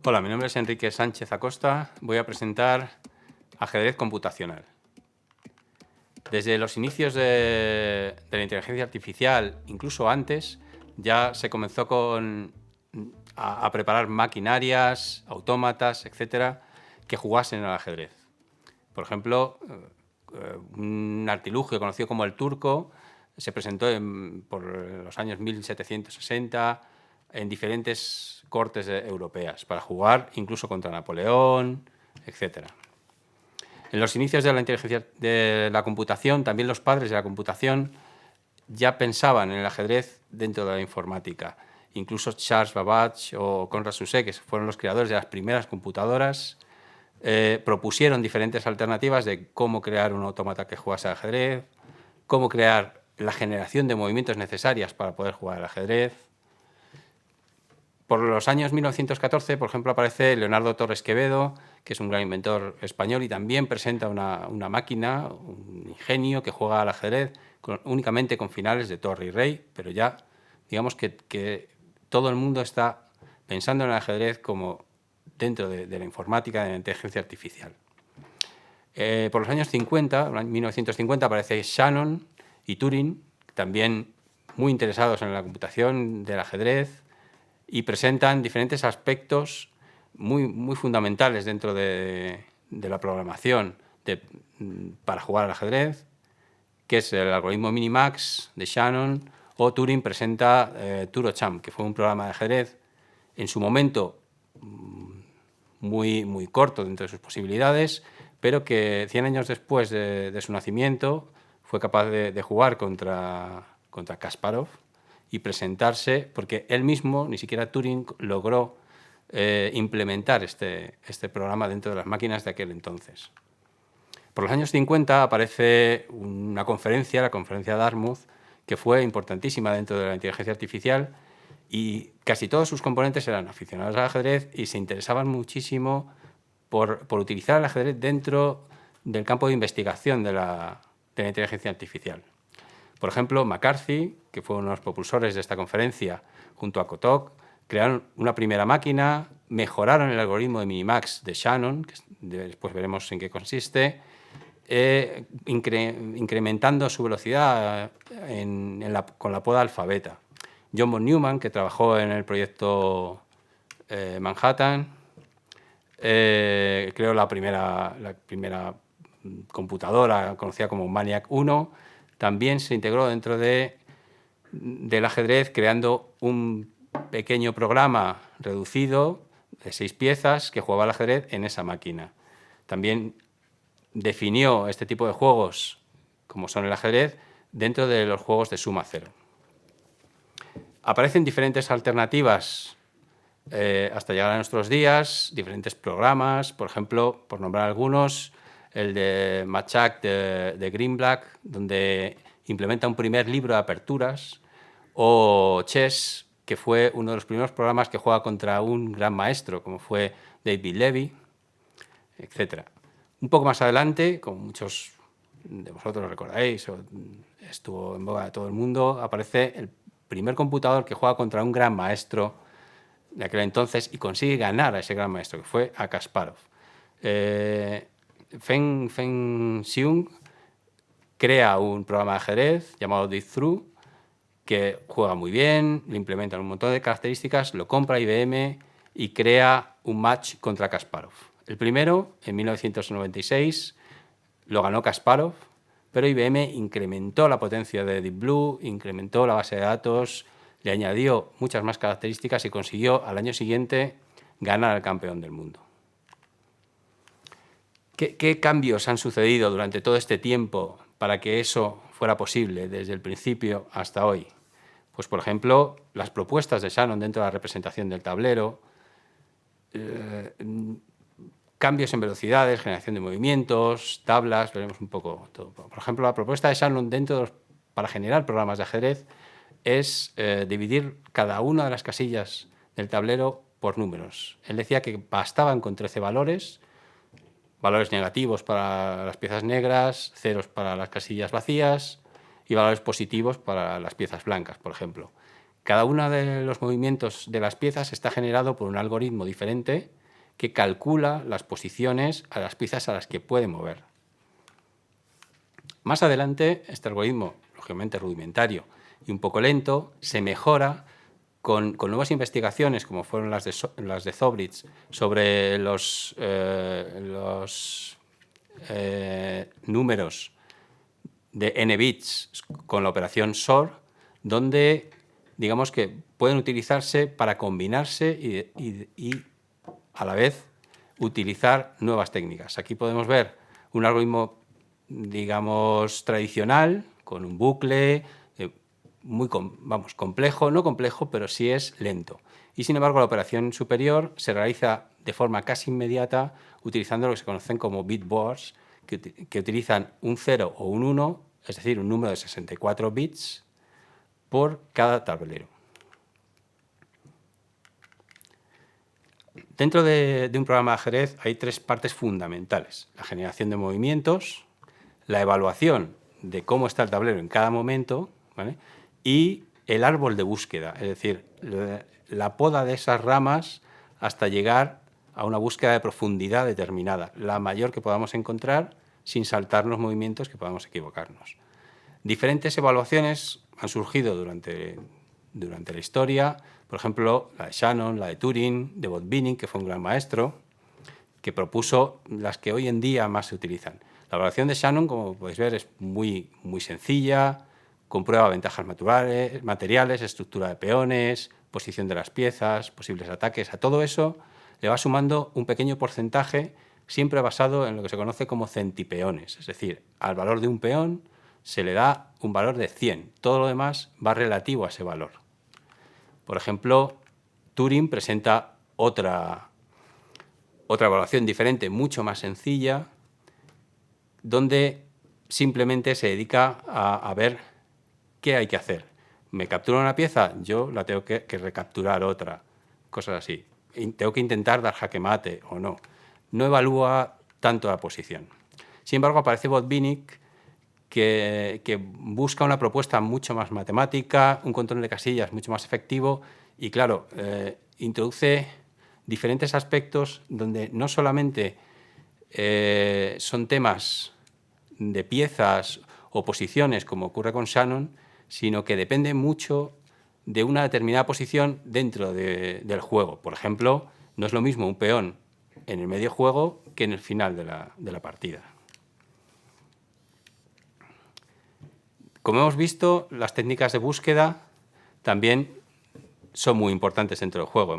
Hola, mi nombre es Enrique Sánchez Acosta. Voy a presentar ajedrez computacional. Desde los inicios de la inteligencia artificial, incluso antes, ya se comenzó a preparar maquinarias, autómatas, etcétera, que jugasen al ajedrez. Por ejemplo, un artilugio conocido como el turco se presentó por los años 1760 en diferentes cortes europeas para jugar incluso contra Napoleón, etcétera. En los inicios de la inteligencia de la computación, también los padres de la computación ya pensaban en el ajedrez dentro de la informática. Incluso Charles Babbage o Konrad Zuse, que fueron los creadores de las primeras computadoras, propusieron diferentes alternativas de cómo crear un autómata que jugase al ajedrez, cómo crear la generación de movimientos necesarias para poder jugar al ajedrez. Por los años 1914, por ejemplo, aparece Leonardo Torres Quevedo, que es un gran inventor español y también presenta una máquina, un ingenio que juega al ajedrez únicamente con finales de torre y rey, pero ya digamos que todo el mundo está pensando en el ajedrez como dentro de la informática, de la inteligencia artificial. Por los años 50, en 1950, aparece Shannon y Turing, también muy interesados en la computación del ajedrez, y presentan diferentes aspectos muy fundamentales dentro de la programación para jugar al ajedrez, que es el algoritmo Minimax de Shannon, o Turing presenta TuroChamp, que fue un programa de ajedrez en su momento muy corto dentro de sus posibilidades, pero que 100 años después de su nacimiento fue capaz de jugar contra Kasparov y presentarse, porque él mismo, ni siquiera Turing, logró implementar este programa dentro de las máquinas de aquel entonces. Por los años 50 aparece una conferencia, la conferencia de Dartmouth, que fue importantísima dentro de la inteligencia artificial, y casi todos sus componentes eran aficionados al ajedrez y se interesaban muchísimo por utilizar el ajedrez dentro del campo de investigación de la inteligencia artificial. Por ejemplo, McCarthy, que fue uno de los propulsores de esta conferencia, junto a Kotok, crearon una primera máquina, mejoraron el algoritmo de Minimax de Shannon, que después veremos en qué consiste, incrementando su velocidad con la poda alfabeta. John von Neumann, que trabajó en el proyecto Manhattan, creó la primera computadora conocida como MANIAC 1, también se integró dentro del ajedrez creando un pequeño programa reducido de 6 piezas que jugaba al ajedrez en esa máquina. También definió este tipo de juegos, como son el ajedrez, dentro de los juegos de suma cero. Aparecen diferentes alternativas hasta llegar a nuestros días, diferentes programas, por ejemplo, por nombrar algunos, el de Machak de Greenblatt, donde implementa un primer libro de aperturas, o Chess, que fue uno de los primeros programas que juega contra un gran maestro, como fue David Levy, etc. Un poco más adelante, como muchos de vosotros recordáis, o estuvo en boga de todo el mundo, aparece el primer computador que juega contra un gran maestro de aquel entonces y consigue ganar a ese gran maestro, que fue a Kasparov. Feng Xiong crea un programa de ajedrez llamado Deep Through, que juega muy bien, le implementan un montón de características, lo compra IBM y crea un match contra Kasparov. El primero, en 1996, lo ganó Kasparov, pero IBM incrementó la potencia de Deep Blue, incrementó la base de datos, le añadió muchas más características y consiguió al año siguiente ganar al campeón del mundo. ¿Qué cambios han sucedido durante todo este tiempo para que eso fuera posible desde el principio hasta hoy? Pues, por ejemplo, las propuestas de Shannon dentro de la representación del tablero, cambios en velocidades, generación de movimientos, tablas, veremos un poco todo. Por ejemplo, la propuesta de Shannon para generar programas de ajedrez es dividir cada una de las casillas del tablero por números. Él decía que bastaban con 13 valores negativos para las piezas negras, ceros para las casillas vacías y valores positivos para las piezas blancas, por ejemplo. Cada uno de los movimientos de las piezas está generado por un algoritmo diferente que calcula las posiciones a las piezas a las que puede mover. Más adelante, este algoritmo, lógicamente rudimentario y un poco lento, se mejora con nuevas investigaciones, como fueron las de Zobrist, sobre los números de n bits con la operación SOR, donde digamos que pueden utilizarse para combinarse y a la vez utilizar nuevas técnicas. Aquí podemos ver un algoritmo, digamos, tradicional, con un bucle, muy complejo, no complejo, pero sí es lento. Y sin embargo, la operación superior se realiza de forma casi inmediata utilizando lo que se conocen como bitboards, que utilizan un 0 o un 1, es decir, un número de 64 bits por cada tablero. Dentro de un programa de ajedrez hay tres partes fundamentales: la generación de movimientos, la evaluación de cómo está el tablero en cada momento, ¿vale?, y el árbol de búsqueda, es decir, la poda de esas ramas hasta llegar a una búsqueda de profundidad determinada, la mayor que podamos encontrar sin saltar los movimientos que podamos equivocarnos. Diferentes evaluaciones han surgido durante la historia, por ejemplo, la de Shannon, la de Turing, de Botvinnik, que fue un gran maestro, que propuso las que hoy en día más se utilizan. La evaluación de Shannon, como podéis ver, es muy sencilla, comprueba ventajas materiales, estructura de peones, posición de las piezas, posibles ataques. A todo eso le va sumando un pequeño porcentaje, siempre basado en lo que se conoce como centipeones. Es decir, al valor de un peón se le da un valor de 100. Todo lo demás va relativo a ese valor. Por ejemplo, Turing presenta otra evaluación diferente, mucho más sencilla, donde simplemente se dedica a ver qué hay que hacer. ¿Me captura una pieza? Yo la tengo que recapturar otra. Cosas así. Tengo que intentar dar jaque mate o no. No evalúa tanto la posición. Sin embargo, aparece Botvinnik, que busca una propuesta mucho más matemática, un control de casillas mucho más efectivo y, claro, introduce diferentes aspectos donde no solamente son temas de piezas o posiciones, como ocurre con Shannon, sino que depende mucho de una determinada posición dentro del juego. Por ejemplo, no es lo mismo un peón en el medio juego que en el final de la partida. Como hemos visto, las técnicas de búsqueda también son muy importantes dentro del juego.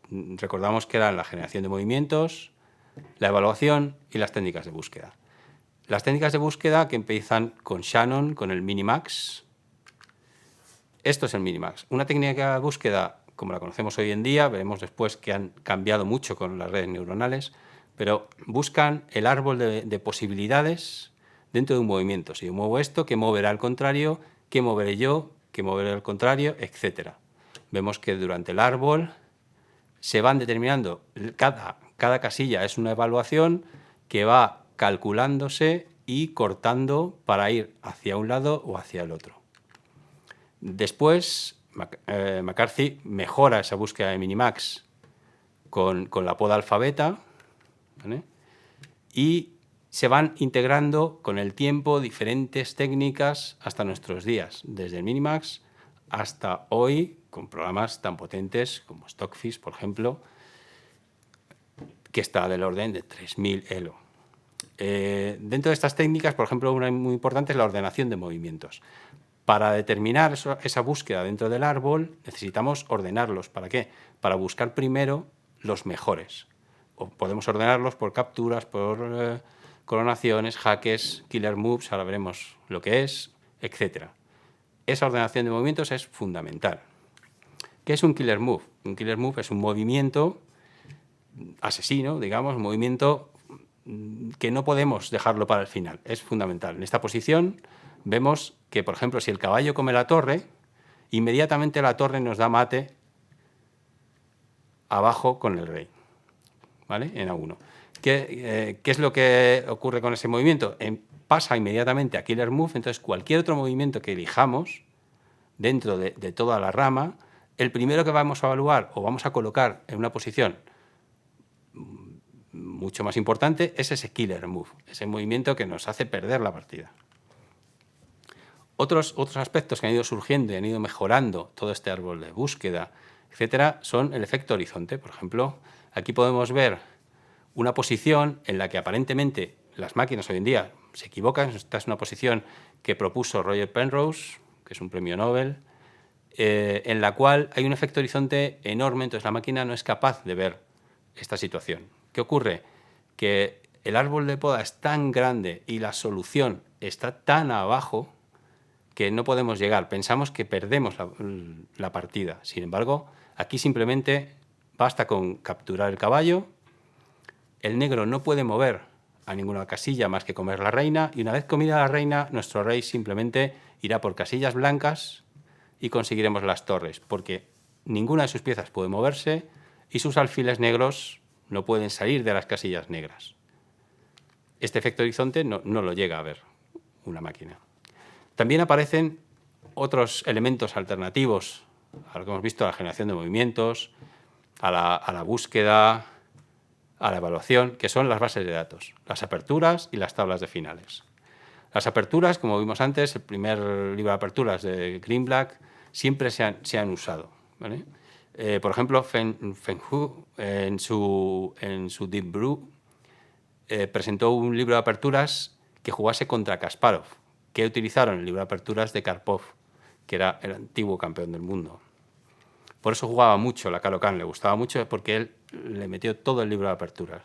Recordamos que eran la generación de movimientos, la evaluación y las técnicas de búsqueda. Las técnicas de búsqueda que empiezan con Shannon, con el minimax. Esto es el minimax. Una técnica de búsqueda como la conocemos hoy en día, veremos después que han cambiado mucho con las redes neuronales, pero buscan el árbol de posibilidades dentro de un movimiento. Si yo muevo esto, ¿qué moverá al contrario? ¿Qué moveré yo? ¿Qué moveré al contrario? Etcétera. Vemos que durante el árbol se van determinando, cada casilla es una evaluación que va calculándose y cortando para ir hacia un lado o hacia el otro. Después, McCarthy mejora esa búsqueda de minimax con la poda alfabeta, ¿vale? Y se van integrando con el tiempo diferentes técnicas hasta nuestros días, desde el minimax hasta hoy, con programas tan potentes como Stockfish, por ejemplo, que está del orden de 3000 ELO. Dentro de estas técnicas, por ejemplo, una muy importante es la ordenación de movimientos. Para determinar esa búsqueda dentro del árbol, necesitamos ordenarlos. ¿Para qué? Para buscar primero los mejores. O podemos ordenarlos por capturas, por coronaciones, jaques, killer moves, ahora veremos lo que es, etc. Esa ordenación de movimientos es fundamental. ¿Qué es un killer move? Un killer move es un movimiento asesino, digamos, un movimiento que no podemos dejarlo para el final. Es fundamental. En esta posición vemos que, por ejemplo, si el caballo come la torre, inmediatamente la torre nos da mate abajo con el rey, ¿vale? En A1. ¿Qué es lo que ocurre con ese movimiento? Pasa inmediatamente a killer move, entonces cualquier otro movimiento que elijamos dentro de toda la rama el primero que vamos a evaluar o vamos a colocar en una posición mucho más importante es ese killer move, ese movimiento que nos hace perder la partida. Otros aspectos que han ido surgiendo y han ido mejorando todo este árbol de búsqueda, etcétera, son el efecto horizonte. Por ejemplo, aquí podemos ver una posición en la que aparentemente las máquinas hoy en día se equivocan. Esta es una posición que propuso Roger Penrose, que es un premio Nobel, en la cual hay un efecto horizonte enorme, entonces la máquina no es capaz de ver esta situación. ¿Qué ocurre? Que el árbol de poda es tan grande y la solución está tan abajo que no podemos llegar. Pensamos que perdemos la partida. Sin embargo, aquí simplemente basta con capturar el caballo. El negro no puede mover a ninguna casilla más que comer la reina, y una vez comida la reina, nuestro rey simplemente irá por casillas blancas y conseguiremos las torres, porque ninguna de sus piezas puede moverse y sus alfiles negros no pueden salir de las casillas negras. Este efecto horizonte no lo llega a ver una máquina. También aparecen otros elementos alternativos a lo que hemos visto, a la generación de movimientos, a la búsqueda, a la evaluación, que son las bases de datos, las aperturas y las tablas de finales. Las aperturas, como vimos antes, el primer libro de aperturas de Greenblatt, siempre se han usado, ¿vale? Por ejemplo, Feng Hu, en su Deep Blue, presentó un libro de aperturas que jugase contra Kasparov, que utilizaron el libro de aperturas de Karpov, que era el antiguo campeón del mundo. Por eso jugaba mucho la Calo-Kann, le gustaba mucho porque él le metió todo el libro de aperturas.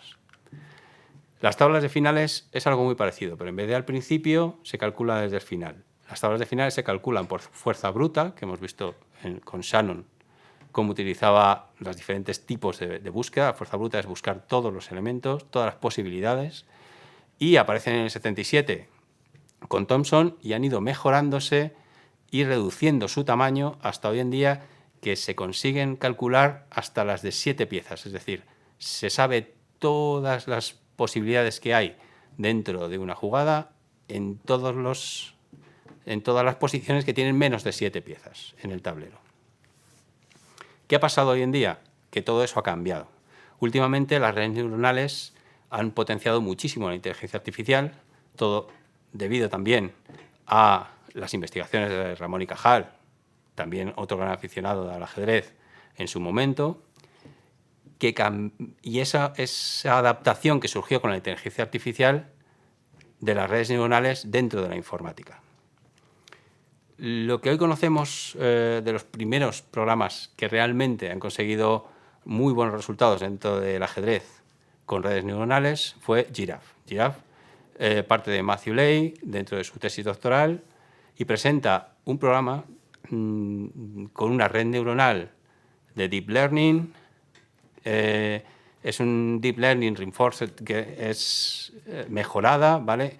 Las tablas de finales es algo muy parecido, pero en vez de al principio, se calcula desde el final. Las tablas de finales se calculan por fuerza bruta, que hemos visto con Shannon, cómo utilizaba los diferentes tipos de búsqueda. La fuerza bruta es buscar todos los elementos, todas las posibilidades, y aparecen en el 77 con Thomson y han ido mejorándose y reduciendo su tamaño hasta hoy en día, que se consiguen calcular hasta las de 7 piezas. Es decir, se sabe todas las posibilidades que hay dentro de una jugada en todas las posiciones que tienen menos de 7 piezas en el tablero. ¿Qué ha pasado hoy en día? Que todo eso ha cambiado. Últimamente las redes neuronales han potenciado muchísimo la inteligencia artificial, todo debido también a las investigaciones de Ramón y Cajal, también otro gran aficionado al ajedrez en su momento, y esa adaptación que surgió con la inteligencia artificial de las redes neuronales dentro de la informática. Lo que hoy conocemos de los primeros programas que realmente han conseguido muy buenos resultados dentro del ajedrez con redes neuronales fue Giraffe. Giraffe parte de Matthew Lay dentro de su tesis doctoral y presenta un programa con una red neuronal de Deep Learning. Es un Deep Learning Reinforced que es mejorada, ¿vale?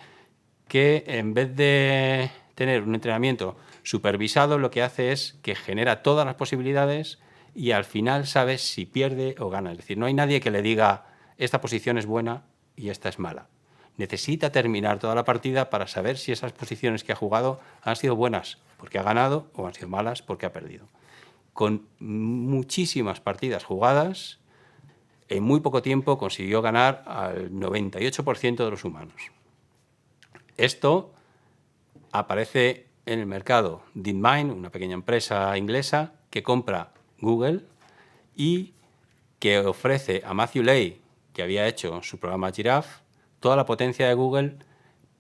Que en vez de tener un entrenamiento supervisado, lo que hace es que genera todas las posibilidades y al final sabe si pierde o gana. Es decir, no hay nadie que le diga esta posición es buena y esta es mala. Necesita terminar toda la partida para saber si esas posiciones que ha jugado han sido buenas porque ha ganado o han sido malas porque ha perdido. Con muchísimas partidas jugadas, en muy poco tiempo consiguió ganar al 98% de los humanos. Esto aparece en el mercado DeepMind, una pequeña empresa inglesa que compra Google y que ofrece a Matthew Lay, que había hecho su programa Giraffe, toda la potencia de Google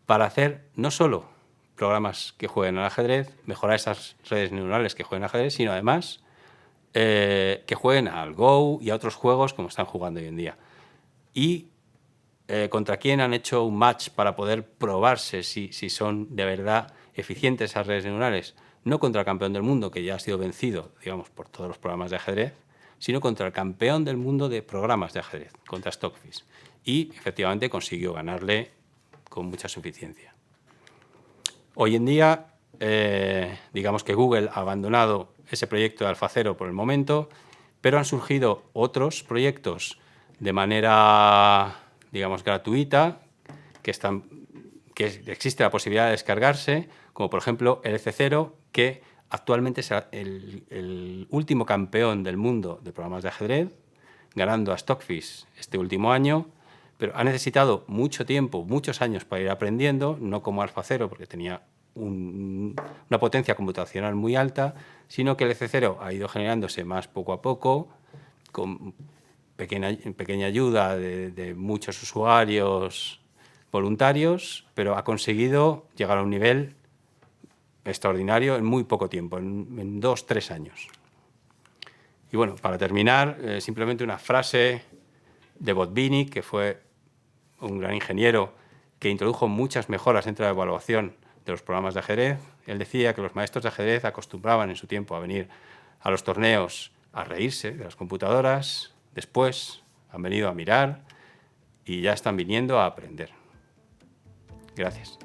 para hacer no solo programas que jueguen al ajedrez, mejorar esas redes neuronales que jueguen al ajedrez, sino además que jueguen al Go y a otros juegos como están jugando hoy en día. Y contra quién han hecho un match para poder probarse si son de verdad eficientes esas redes neuronales, no contra el campeón del mundo, que ya ha sido vencido, digamos, por todos los programas de ajedrez, sino contra el campeón del mundo de programas de ajedrez, contra Stockfish. Y efectivamente consiguió ganarle con mucha suficiencia. Hoy en día, digamos que Google ha abandonado ese proyecto de AlphaZero por el momento, pero han surgido otros proyectos de manera, digamos, gratuita, que existe la posibilidad de descargarse, como por ejemplo el LC0, que actualmente es el último campeón del mundo de programas de ajedrez, ganando a Stockfish este último año, pero ha necesitado mucho tiempo, muchos años para ir aprendiendo, no como AlphaZero, porque tenía una potencia computacional muy alta, sino que el EC0 ha ido generándose más poco a poco, con pequeña ayuda de muchos usuarios voluntarios, pero ha conseguido llegar a un nivel extraordinario en muy poco tiempo, en 2-3 años. Y bueno, para terminar, simplemente una frase de Botvinnik, que fue un gran ingeniero que introdujo muchas mejoras dentro de la evaluación de los programas de ajedrez. Él decía que los maestros de ajedrez acostumbraban en su tiempo a venir a los torneos a reírse de las computadoras, después han venido a mirar y ya están viniendo a aprender. Gracias.